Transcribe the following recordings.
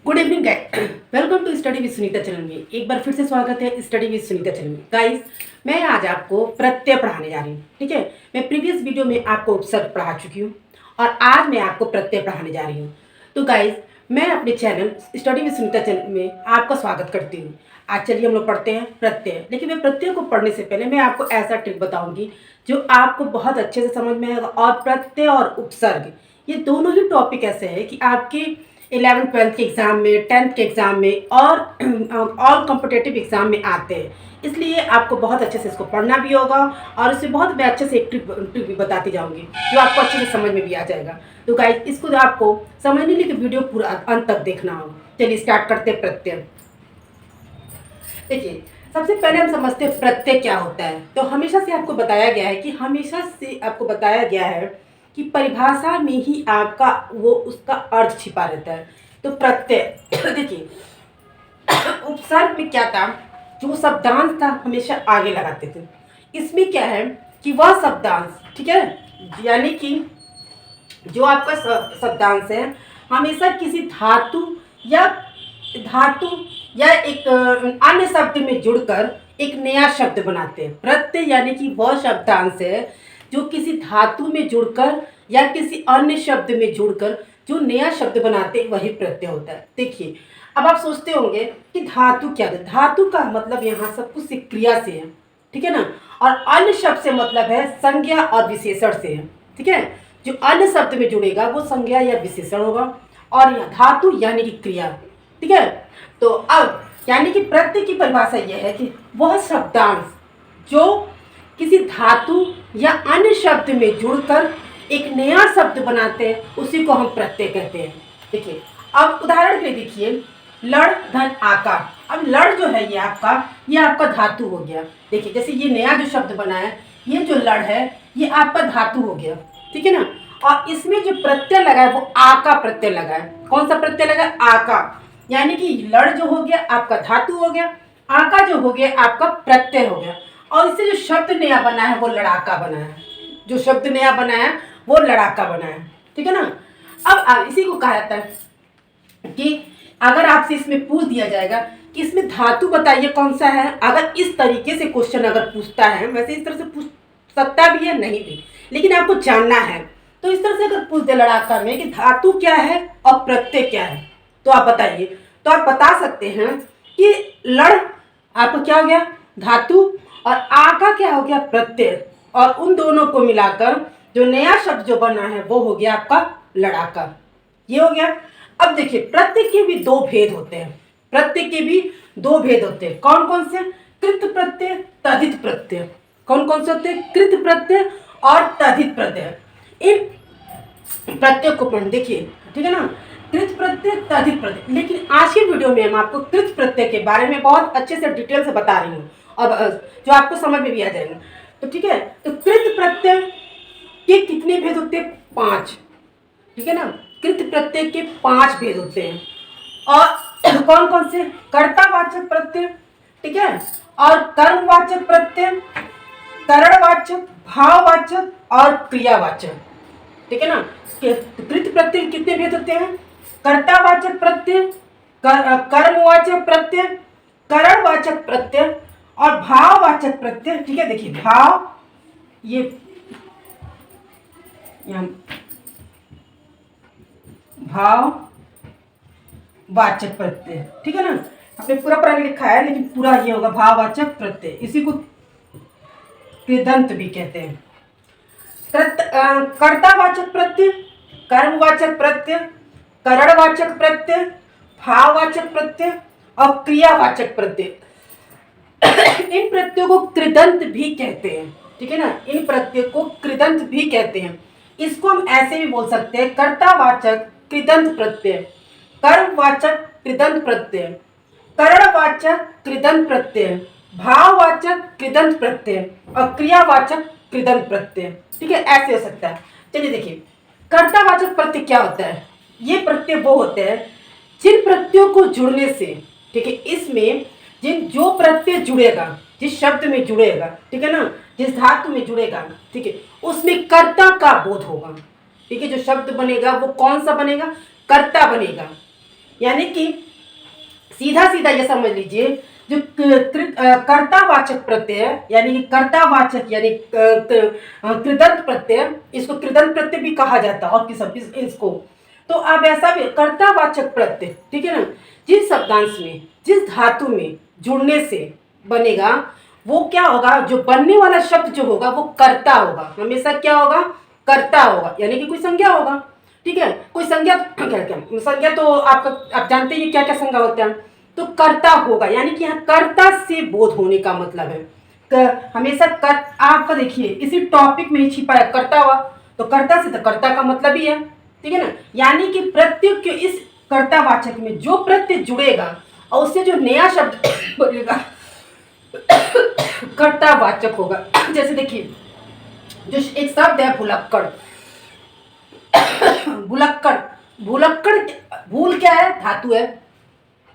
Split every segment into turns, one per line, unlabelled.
Good evening guys, welcome to study with Sunita channel में। एक बार फिर से स्वागत है स्टडी विद सुनीता चैनल में। गाइस, मैं आज आपको प्रत्यय पढ़ाने जा रही हूँ। ठीक है, मैं प्रीवियस वीडियो में आपको उपसर्ग पढ़ा चुकी हूँ और आज मैं आपको प्रत्यय पढ़ाने जा रही हूँ। तो गाइस, मैं अपने channel study with Sunita channel में आपका स्वागत करती हूँ। आज चलिए हम लोग पढ़ते हैं प्रत्यय। लेकिन मैं प्रत्यय को पढ़ने से पहले मैं आपको ऐसा ट्रिक बताऊंगी जो आपको बहुत अच्छे से समझ में आएगा। और प्रत्यय और उपसर्ग ये दोनों ही टॉपिक ऐसे हैं कि आपके 11th-12th के एग्ज़ाम में, 10th के एग्ज़ाम में और ऑल कॉम्पिटेटिव एग्ज़ाम में आते हैं। इसलिए आपको बहुत अच्छे से इसको पढ़ना भी होगा और इससे बहुत मैं अच्छे से एक ट्रिक भी बताती जाऊंगी जो आपको अच्छे से समझ में भी आ जाएगा। तो गाइस, इसको आपको समझने के लिए वीडियो पूरा अंत तक देखना होगा। चलिए स्टार्ट करते हैं प्रत्यय। देखिए, सबसे पहले हम समझते हैं प्रत्यय क्या होता है। तो हमेशा से आपको बताया गया है कि परिभाषा में ही आपका वो उसका अर्थ छिपा रहता है। तो प्रत्यय देखिए, उपसर्ग में क्या था, जो शब्दांश था हमेशा आगे लगाते थे। इसमें क्या है कि वह शब्दांश, ठीक है, यानी कि जो आपका शब्दांश है हमेशा किसी धातु या एक अन्य शब्द में जुड़कर एक नया शब्द बनाते हैं। प्रत्यय यानी कि वह शब्दांश है जो किसी धातु में जुड़कर या किसी अन्य शब्द में जुड़कर जो नया शब्द बनाते हैं वही प्रत्यय होता है। देखिए, अब आप सोचते होंगे कि धातु क्या है। धातु का मतलब यहाँ सब कुछ क्रिया से है, ठीक है ना। और अन्य शब्द से मतलब है संज्ञा और विशेषण से है, ठीक है। जो अन्य शब्द में जुड़ेगा वो संज्ञा या विशेषण होगा और यह धातु यानी कि क्रिया, ठीक है। तो अब यानी कि प्रत्यय की परिभाषा यह है कि वह शब्दांश जो किसी धातु या अन्य शब्द में जुड़कर एक नया शब्द बनाते हैं उसी को हम प्रत्यय कहते हैं। देखिए, अब उदाहरण के लिए देखिए, लड़ धन आकार। अब लड़ जो है ये आपका धातु हो गया। देखिए, जैसे ये नया जो शब्द बना है, ये जो लड़ है ये आपका धातु हो गया, ठीक है ना। और इसमें जो प्रत्यय लगा है वो आ का प्रत्यय लगा है। कौन सा प्रत्यय लगा है? आ का, यानी कि लड़ जो हो गया आपका धातु हो गया, आका जो हो गया आपका प्रत्यय हो गया। और इससे जो शब्द नया बना है वो लड़ाका बना है। जो शब्द नया बना है वो लड़ाका बना है, ठीक है ना। अब इसी को कहा जाता है कि अगर आपसे इसमें पूछ दिया जाएगा कि इसमें धातु बताइए कौन सा है, अगर इस तरीके से क्वेश्चन अगर पूछता है, वैसे इस तरह से पूछ सकता भी है, नहीं भी, लेकिन आपको जानना है। तो इस तरह से अगर पूछ दे लड़ाका में कि धातु क्या है और प्रत्यय क्या है, तो आप बताइए। तो आप बता सकते हैं कि लड़ आपका क्या हो गया? धातु। और आका क्या हो गया? प्रत्यय। और उन दोनों को मिलाकर जो नया शब्द जो बना है वो हो गया आपका लड़ाका। ये हो गया। अब देखिए, प्रत्यय के भी दो भेद होते हैं। प्रत्यय के भी दो भेद होते हैं। कौन कौन से? कृत प्रत्यय, तद्धित प्रत्यय। कौन कौन से होते हैं? कृत प्रत्यय और तद्धित प्रत्यय। इन प्रत्यय को पढ़ देखिए, ठीक है ना। कृत प्रत्यय, तद्धित प्रत्यय। लेकिन आज की वीडियो में हम आपको कृत प्रत्यय के बारे में बहुत अच्छे से डिटेल से बता रही हूँ और जो आपको समझ में भी आ जाएगा। तो ठीक है, तो कृत प्रत्यय के कितने भेद होते हैं? 5, ठीक है ना। कृत प्रत्यय के 5 भेद होते हैं। और कौन कौन से? कर्तावाचक प्रत्यय, ठीक है, और कर्मवाचक प्रत्यय, करणवाचक, भाववाचक और क्रियावाचक, ठीक है ना। कृत प्रत्यय कितने भेद होते हैं? कर्तावाचक प्रत्यय, कर्मवाचक प्रत्यय, करणवाचक प्रत्यय और भाववाचक प्रत्यय, ठीक है। देखिए, भाव ये भाववाचक प्रत्यय, ठीक है ना। आपने पूरा पढ़ा लिखा है लेकिन पूरा ये होगा भाववाचक प्रत्यय। इसी को कृदंत भी कहते हैं। कर्तावाचक प्रत्यय, कर्मवाचक प्रत्यय, करणवाचक प्रत्यय, भाववाचक प्रत्यय और क्रियावाचक प्रत्यय। इन प्रत्ययों को कृदंत भी कहते हैं, ठीक है ना। इन प्रत्ययों को कृदंत भी कहते हैं। इसको हम ऐसे भी बोल सकते हैं, कर्तावाचक कृदंत प्रत्यय, कर्मवाचक कृदंत प्रत्यय, करणवाचक कृदंत प्रत्यय, भाववाचक कृदंत प्रत्यय और क्रियावाचक कृदंत प्रत्यय, ठीक है। ऐसे हो सकता है। चलिए देखिए, कर्तावाचक प्रत्यय क्या होता है? ये प्रत्यय वो होते हैं जिन प्रत्ययों को जुड़ने से, ठीक है, इसमें जो प्रत्यय जुड़ेगा, जिस शब्द में जुड़ेगा, ठीक है ना, जिस धातु में जुड़ेगा, ठीक है, उसमें कर्ता का बोध होगा, ठीक है। जो शब्द बनेगा वो कौन सा बनेगा? कर्ता बनेगा। यानी कि सीधा सीधा ये समझ लीजिए, जो कर्तावाचक प्रत्यय यानी कि कर्तावाचक यानी कृदंत प्रत्यय, इसको कृदंत प्रत्यय भी कहा जाता है और इसको तो अब ऐसा भी कर्तावाचक प्रत्यय, ठीक है ना, जिस शब्दांश में जिस धातु में जुड़ने से बनेगा वो क्या होगा, जो बनने वाला शब्द जो होगा वो कर्ता होगा, हमेशा क्या होगा, कर्ता होगा, यानी कि कोई संज्ञा होगा। ठीक है, कोई संज्ञा क्या क्या संज्ञा तो आप जानते हैं क्या क्या संज्ञा होता है, तो कर्ता होगा, यानी कि यहाँ कर्ता से बोध होने का मतलब है। हमेशा आपका देखिए इसी टॉपिक में ही छिपा है कर्ता हुआ, तो कर्ता से तो कर्ता का मतलब ही है, ठीक है ना, यानी कि प्रत्यय के इस कर्तावाचक में जो प्रत्यय जुड़ेगा और उससे जो नया शब्द बनेगा कर्तावाचक होगा। जैसे देखिए जो एक शब्द है भुलक्कड़, भुलक्कड़, भुलक्कड़ भूल क्या है, धातु है,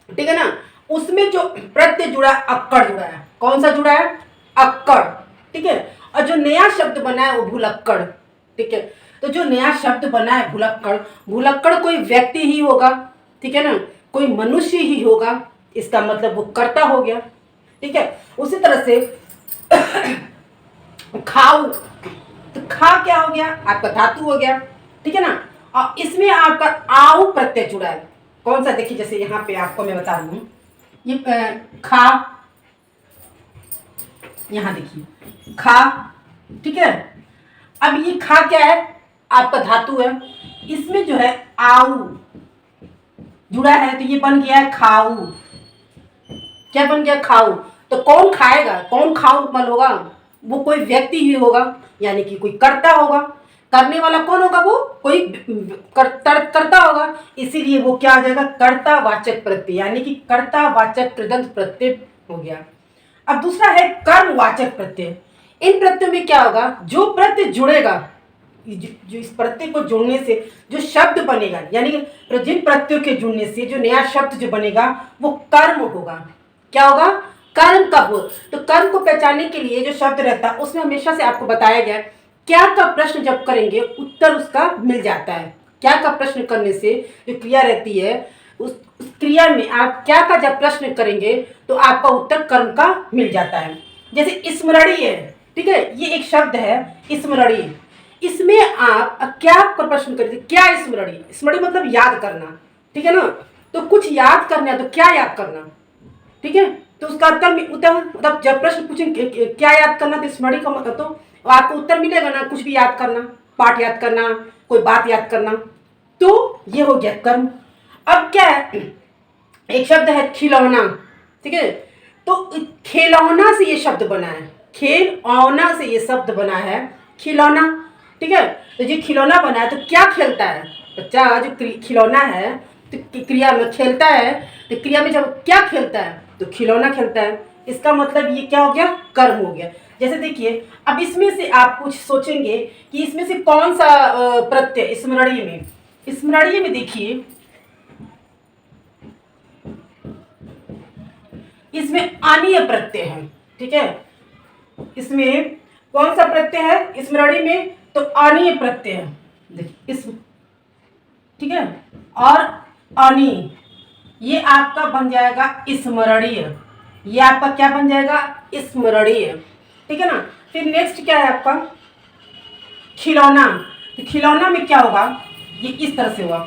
ठीक है ना, उसमें जो प्रत्यय जुड़ा अक्कड़ जुड़ा है, कौन सा जुड़ा है, अक्कड़, ठीक है, और जो नया शब्द बना है वो भुलक्कड़, ठीक है, तो जो नया शब्द बना है भुलक्कड़, भुलक्कड़ कोई व्यक्ति ही होगा, ठीक है ना, कोई मनुष्य ही होगा, इसका मतलब वो कर्ता हो गया, ठीक है। उसी तरह से खाऊ, तो खा क्या हो गया, आपका धातु हो गया, ठीक है ना, और इसमें आपका आऊ प्रत्यय जुड़ा है, कौन सा, देखिए जैसे यहाँ पे आपको मैं बता दूं, ये खा, यहाँ देखिए खा, ठीक है, अब ये खा क्या है, आपका धातु है, इसमें जो है आऊ जुड़ा है तो ये बन गया है खाऊ, क्या बन गया, खाऊ, तो कौन खाएगा, कौन खाऊ मल होगा, वो कोई व्यक्ति ही होगा, यानी कि कोई कर्ता होगा, करने वाला कौन होगा, वो कोई कर्ता होगा, इसीलिए वो क्या आ जाएगा, कर्तावाचक प्रत्यय, यानी कि कर्तावाचक कृदंत प्रत्यय हो गया। अब दूसरा है कर्मवाचक प्रत्यय, इन प्रत्ययों में क्या होगा, जो प्रत्यय जुड़ेगा, जो इस प्रत्यय को जुड़ने से जो शब्द बनेगा, यानी कि जिन प्रत्ययों के जुड़ने से जो नया शब्द जो बनेगा वो कर्म होगा, क्या होगा, कर्म का बोध। तो कर्म को पहचानने के लिए जो शब्द रहता है उसमें हमेशा से आपको बताया गया है, क्या का प्रश्न जब करेंगे उत्तर उसका मिल जाता है, क्या का प्रश्न करने से जो क्रिया रहती है उस क्रिया में आप क्या का जब प्रश्न करेंगे तो आपका उत्तर कर्म का मिल जाता है। जैसे स्मरणीय है, ठीक है, ये एक शब्द है स्मरणीय, इसमें आप क्या का प्रश्न करेंगे, क्या स्मरणीय, स्मरणीय मतलब याद करना, ठीक है ना, तो कुछ याद करना है तो क्या याद करना, ठीक है, तो उसका उत्तर मतलब जब प्रश्न पूछेंगे क्या याद करना तो स्मरणीय का मतलब तो आपको उत्तर मिलेगा ना, कुछ भी याद करना, पाठ याद करना, कोई बात याद करना, तो ये हो गया कर्म। अब क्या है, एक शब्द है खिलौना, ठीक है, तो खिलौना से ये शब्द बना है, खेलौना से ये शब्द बना है खिलौना, ठीक है, तो ये खिलौना बना है तो क्या खेलता है बच्चा, जो खिलौना है तो क्रिया में खेलता है, तो क्रिया में जब क्या खेलता है तो खिलौना खेलता है, इसका मतलब ये क्या हो गया, कर्म हो गया। जैसे देखिए अब इसमें से आप कुछ सोचेंगे कि इसमें से कौन सा प्रत्यय स्मरणीय में, स्मरणीय में देखिए इसमें आनीय प्रत्यय है, ठीक है, इसमें कौन सा प्रत्यय है स्मरणीय में, तो आनीय प्रत्यय है, देखिए इस, ठीक है, और अनी ये आपका बन जाएगा स्मरणीय, ये आपका क्या बन जाएगा, स्मरणीय, ठीक है ना। फिर नेक्स्ट क्या है आपका खिलौना, तो खिलौना में क्या होगा, ये इस तरह से हुआ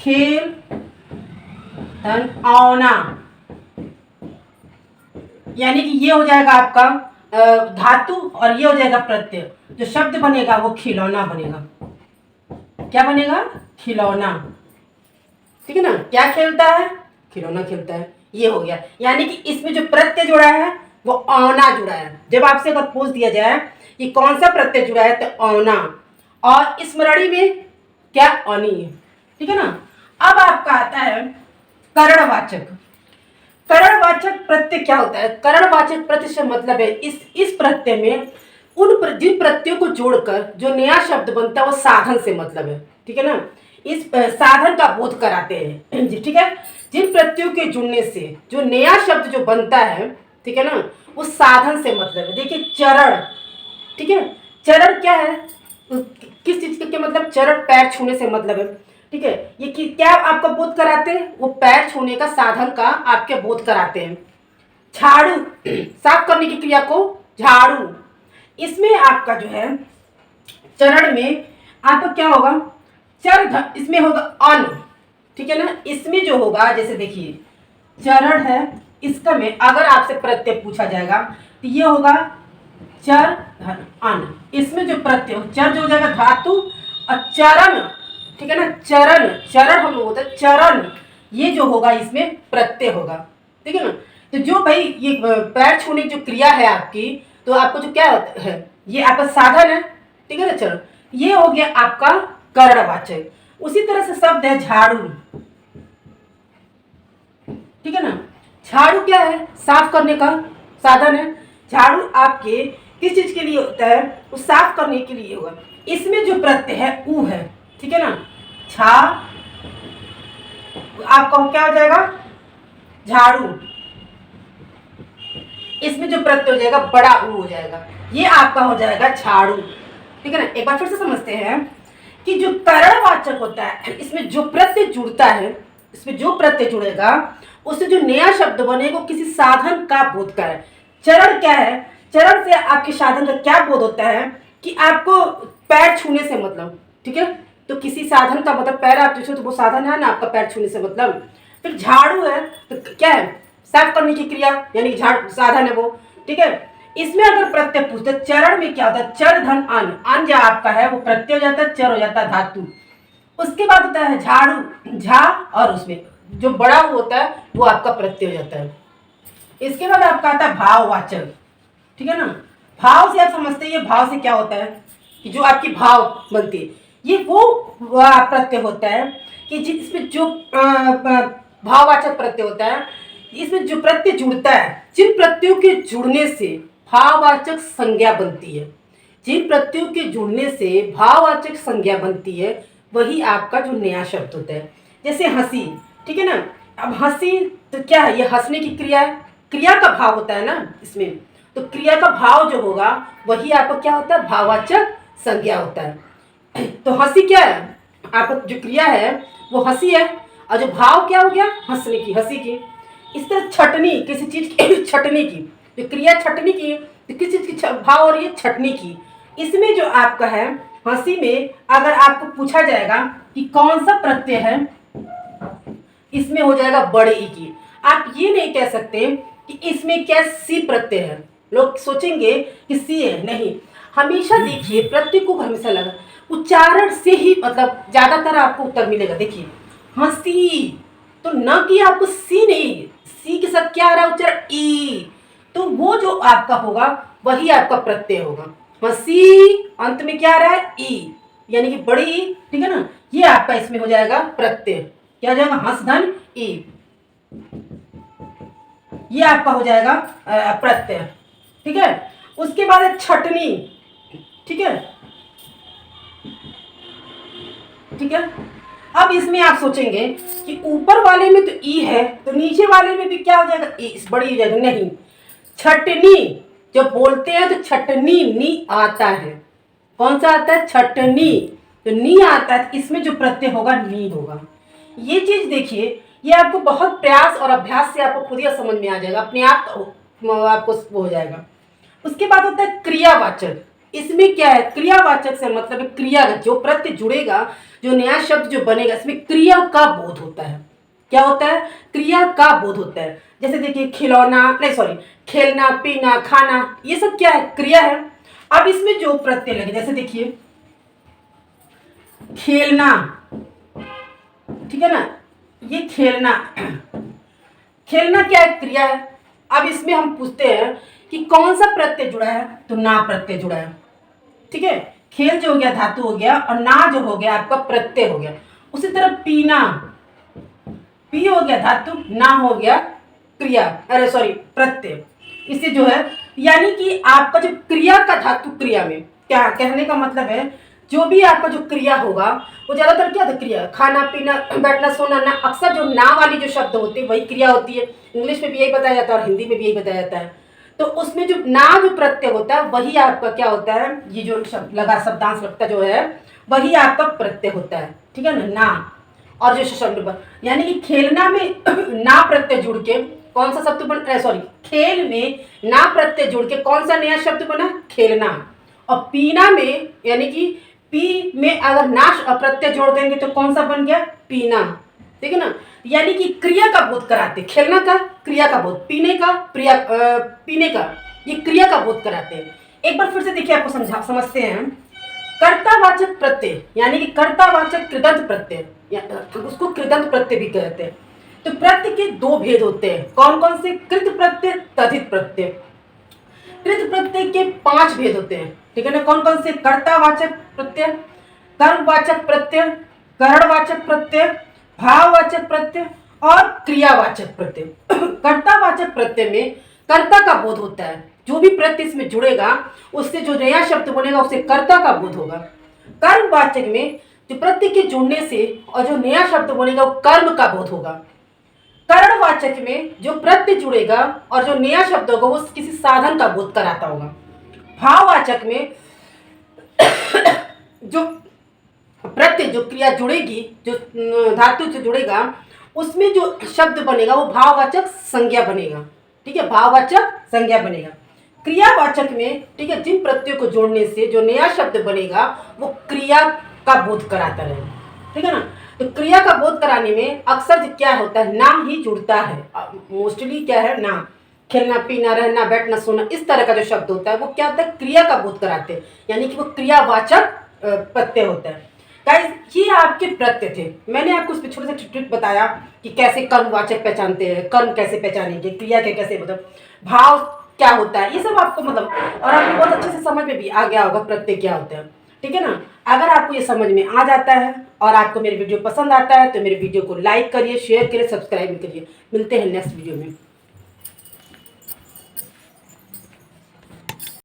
खेल धन औना, यानी कि ये हो जाएगा आपका धातु और ये हो जाएगा प्रत्यय, जो शब्द बनेगा वो खिलौना बनेगा, क्या बनेगा, खिलौना, ठीक है ना, क्या खेलता है, खिलौना खेलता है, ये हो गया, यानी कि इसमें जो प्रत्यय जुड़ा है वो औना जुड़ा है। जब आपसे अगर पूछ दिया जाए ये कौन सा प्रत्यय जुड़ा है तो औना, और स्मरणीय में क्या, अनी है, ठीक है ना। अब आपका आता है करणवाचक, करणवाचक प्रत्यय क्या होता है, करणवाचक प्रत्यय से मतलब है इस प्रत्यय में जिन प्रत्ययों को जोड़कर जो नया शब्द बनता है वो साधन से मतलब है, ठीक है ना, इस साधन का बोध कराते हैं, ठीक है, जिन प्रत्ययों के जुड़ने से जो नया शब्द जो बनता है, ठीक है ना, उस साधन से मतलब है। देखिए चरण, ठीक है, चरण क्या है, किस चीज के मतलब, चरण पैर छूने से मतलब है, ठीक है। ये कि क्या आपका बोध कराते हैं, वो पैर छूने का साधन का आपके बोध कराते हैं। झाड़ू, साफ करने की क्रिया को झाड़ू, इसमें आपका जो है चरण में आपका क्या होगा, इसमें होगा अन, ठीक है ना। इसमें जो होगा जैसे देखिए चरण है, इसका में अगर आपसे प्रत्यय पूछा जाएगा तो ये होगा चर धन अन। इसमें जो प्रत्यय चर जो हो जाएगा धातु, और चरण, ठीक है ना, चरण, चरण हम लोग होता है चरण, ये जो होगा इसमें प्रत्यय होगा, ठीक है ना। तो जो भाई ये पैर छूने की जो क्रिया है आपकी, तो आपको जो क्या है, ये आपका साधन है, ठीक है ना चरण, ये हो गया आपका कर्णवाचक। उसी तरह से शब्द है झाड़ू, ठीक है ना। झाड़ू क्या है, साफ करने का साधन है। झाड़ू आपके किस चीज के लिए होता है, वो साफ करने के लिए होगा। इसमें जो प्रत्यय है ऊ है, ठीक है ना। झा आपका क्या हो जाएगा झाड़ू, इसमें जो प्रत्यय हो जाएगा बड़ा ऊ हो जाएगा, ये आपका हो जाएगा झाड़ू, ठीक है ना। एक बार फिर से समझते हैं कि जो करणवाचक होता है, इसमें जो प्रत्यय जुड़ता है, इसमें जो प्रत्यय जुड़ेगा उससे जो नया शब्द बनेगा वो किसी साधन का बोध का है। चरण क्या है, चरण से आपके साधन का क्या बोध होता है कि आपको पैर छूने से मतलब, ठीक है, तो किसी साधन का मतलब पैर आप छूते तो वो साधन है ना आपका पैर छूने से मतलब। फिर झाड़ू है तो क्या है, साफ करने की क्रिया, यानी झाड़ू साधन है वो, ठीक है। इसमें अगर प्रत्यय पूछते चरण में क्या होता है, चर धन अन, अन जो आपका है वो प्रत्यय हो जाता है, चर हो जाता है धातु। उसके बाद होता है झाड़ू, झा, और उसमें जो बड़ा होता है वो आपका प्रत्यय हो जाता है। इसके बाद आपका आता है भाववाचक, ठीक है ना। भाव से आप समझते हैं, ये भाव से क्या होता है कि जो आपकी भाव बनती है, ये वो प्रत्यय होता है कि जिसमें जो भाववाचक प्रत्यय होता है, इसमें जो प्रत्यय जुड़ता है, जिन प्रत्ययों के जुड़ने से भाववाचक संज्ञा बनती है, जिन प्रत्ययों के जुड़ने से भाववाचक संज्ञा बनती है, वही आपका जो नया शब्द होता है। जैसे हंसी, ठीक है ना। अब हंसी तो क्या है, ये हंसने की क्रिया है, क्रिया का भाव होता है ना इसमें, तो क्रिया का भाव जो होगा वही आपका क्या होता है, भाववाचक संज्ञा होता है। तो हंसी क्या है, आपका जो क्रिया है वो हंसी है, और जो भाव क्या हो गया, हंसने की, हंसी की। इस तरह छटनी, किसी चीज की छटनी की, जो क्रिया छटनी की, तो किसी चीज की भाव हो रही है छटनी की। इसमें जो आपका है हंसी में अगर आपको पूछा जाएगा कि कौन सा प्रत्यय है, इसमें हो जाएगा बड़े ई की। आप ये नहीं कह सकते कि इसमें क्या सी प्रत्यय है, लोग सोचेंगे कि सी है, नहीं। हमेशा देखिए प्रत्यय को हमेशा लगा उच्चारण से ही मतलब ज्यादातर आपको उत्तर मिलेगा। देखिए हंसी, तो न कि आपको सी नहीं, सी के साथ क्या आ रहा है उच्चारण ई, तो वो जो आपका होगा वही आपका प्रत्यय होगा। हंसी अंत में क्या आ रहा है ई, यानी कि बड़ी ई, ठीक है ना। ये आपका इसमें हो जाएगा प्रत्यय, क्या हो जाएगा हंस धन ई, ये आपका हो जाएगा प्रत्यय, ठीक है। उसके बाद है छटनी, ठीक है, ठीक है। अब इसमें आप सोचेंगे कि ऊपर वाले में तो ई है, तो नीचे वाले में भी क्या हो जाएगा ई, बड़ी हो जाएगी, नहीं। छटनी जब बोलते हैं तो छटनी नी आता है, कौन सा आता है, छटनी, तो नी आता है, इसमें जो प्रत्यय होगा नी होगा। ये चीज देखिए, ये आपको बहुत प्रयास और अभ्यास से आपको खुद ही समझ में आ जाएगा, अपने आप आपको वो हो जाएगा। उसके बाद होता है क्रियावाचक। इसमें क्या है, क्रियावाचक से मतलब है क्रिया, जो प्रत्यय जुड़ेगा, जो नया शब्द जो बनेगा, इसमें क्रिया का बोध होता है। क्या होता है, क्रिया का बोध होता है। जैसे देखिए खिलौना, नहीं सॉरी, खेलना, पीना, खाना, ये सब क्या है, क्रिया है। अब इसमें जो प्रत्यय लगे, जैसे देखिए खेलना, ठीक है ना, ये खेलना, खेलना क्या है, क्रिया है। अब इसमें हम पूछते हैं कि कौन सा प्रत्यय जुड़ा है, तो ना प्रत्यय जुड़ा है, ठीक है। खेल जो हो गया धातु हो गया, और ना जो हो गया आपका प्रत्यय हो गया। उसी तरह पीना, पी हो गया धातु, ना हो गया क्रिया, अरे सॉरी प्रत्यय। इससे जो है यानी कि आपका जो क्रिया का धातु, क्रिया में क्या कहने का मतलब है, जो भी आपका जो क्रिया होगा वो ज्यादातर क्या था, क्रिया, खाना पीना बैठना सोना, ना अक्सर जो ना वाली जो शब्द होते हैं वही क्रिया होती है। इंग्लिश में भी यही बताया जाता है और हिंदी में भी यही बताया जाता है। तो उसमें जो ना जो प्रत्यय होता है वही आपका क्या होता है, ये जो शब्द लगा शब्दांश लगता जो है वही आपका प्रत्यय होता है, ठीक है ना। ना और जो शब्द यानी कि खेलना में ना प्रत्यय जुड़ के कौन सा शब्द बन, सॉरी, खेल में ना प्रत्यय जुड़ के कौन सा नया शब्द बना, खेलना। और पीना में यानी कि पी में अगर ना प्रत्यय जोड़ देंगे तो कौन सा बन गया, पीना। ठीक है ना, यानी कि क्रिया का बोध कराते, खेलना का क्रिया का बोध, पीने का पीने का ये क्रिया का बोध कराते हैं। एक बार फिर से देखिए, आपको समझते हैं। कर्तावाचक प्रत्यय यानी कि कर्तावाचक कृदंत प्रत्यय, उसको कृदंत प्रत्यय भी कहते हैं। तो प्रत्यय के दो भेद होते हैं, कौन कौन से, कृत प्रत्यय, तद्धित प्रत्यय। कृत प्रत्यय के 5 भेद होते हैं, ठीक है ना, कौन कौन से, कर्तावाचक प्रत्यय, कर्मवाचक प्रत्यय, करणवाचक प्रत्यय, भाववाचक प्रत्यय और क्रियावाचक प्रत्यय। कर्तावाचक प्रत्यय में कर्ता का बोध होता है, जो भी प्रत्यय इसमें जुड़ेगा उससे जो नया शब्द बनेगा उससे कर्ता का बोध होगा। कर्मवाचक में जो प्रत्यय के जुड़ने से और जो नया शब्द बनेगा वो कर्म का बोध होगा। करणवाचक में जो प्रत्यय जुड़ेगा और जो नया शब्द होगा वो किसी साधन का बोध कराता होगा। भाववाचक में जो प्रत्यय, जो क्रिया जुड़ेगी, जो धातु से जुड़ेगा उसमें जो शब्द बनेगा वो भाववाचक संज्ञा बनेगा। ठीक है, भाववाचक संज्ञा बनेगा। क्रियावाचक में, ठीक है, जिन प्रत्ययों को जोड़ने से जो नया शब्द बनेगा वो क्रिया का बोध कराता रहेगा। ठीक है ना, तो क्रिया का बोध कराने में अक्सर क्या होता है, ना ही जुड़ता है। मोस्टली क्या है, ना, खेलना, पीना, रहना, बैठना, सोना, इस तरह का जो शब्द होता है वो क्या होता है, क्रिया का बोध कराते हैं, यानी कि वो क्रियावाचक प्रत्यय होता है। गाइस, ये आपके प्रत्यय थे। मैंने आपको उसमें छोटे से ट्रिक बताया कि कैसे कर्मवाचक पहचानते हैं, कर्म कैसे पहचानेंगे, क्रिया के कैसे, मतलब भाव क्या होता है, ये सब आपको मतलब, और आपको बहुत अच्छे से समझ में भी आ गया होगा प्रत्यय क्या होता है। ठीक है ना, अगर आपको ये समझ में आ जाता है और आपको मेरे वीडियो पसंद आता है तो मेरे वीडियो को लाइक करिए, शेयर करिए, सब्सक्राइब करिए। मिलते हैं नेक्स्ट वीडियो में।